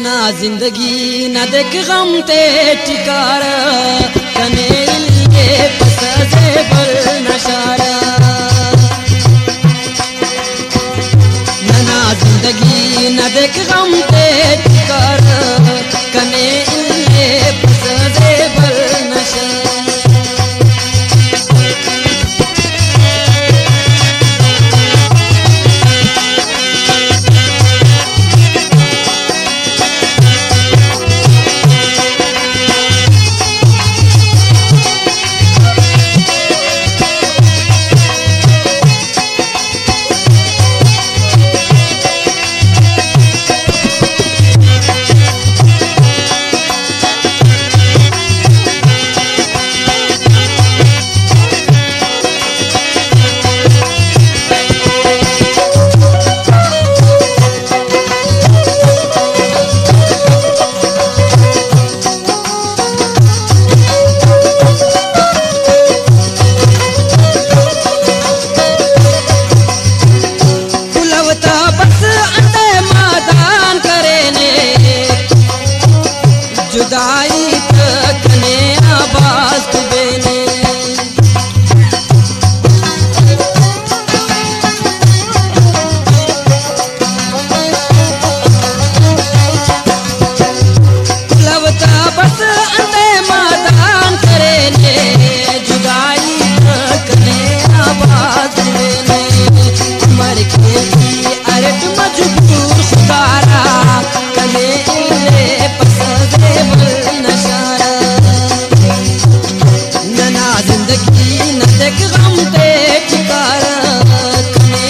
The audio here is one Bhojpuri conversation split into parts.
ना जिंदगी न देख गम ते टिकार कने ये पसजे बल नशारा ना जिंदगी न देख गम ते टिकार कने ये पसजे बल नशारा जुदाई तक ने आवाज देने लवता बस अंधे मैदान करे ने जुदाई तक ने आवाज देने मर के अरट मजबूर सुधारा कने पसंदे बल नशारा ना जिंदगी न देख गम ते टिकारा कने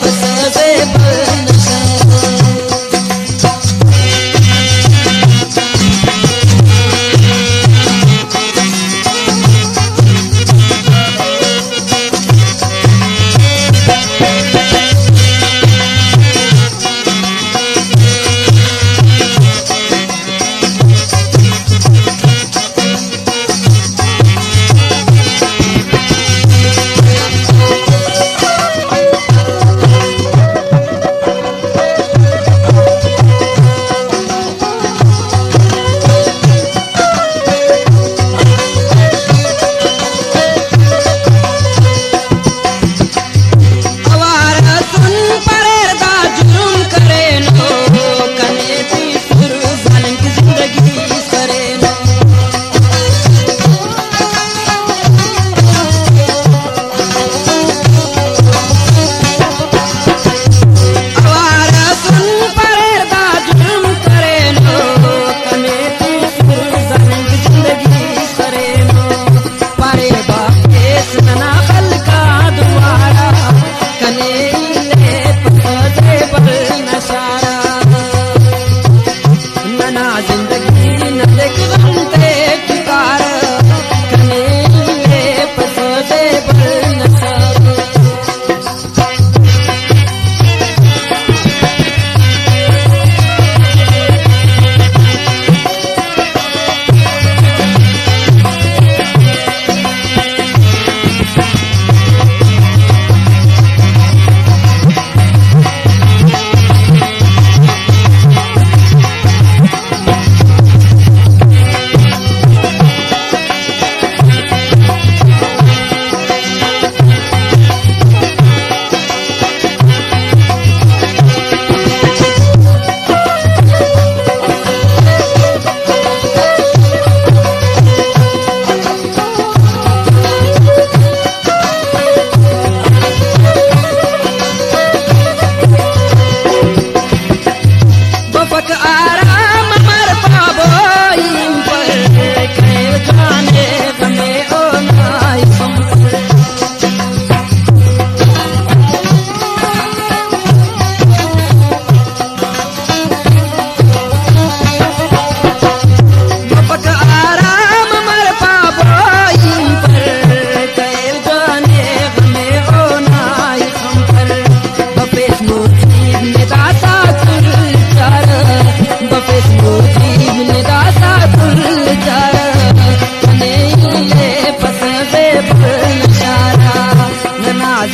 पसंदे बल नशारा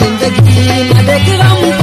जिंदगी न देख गम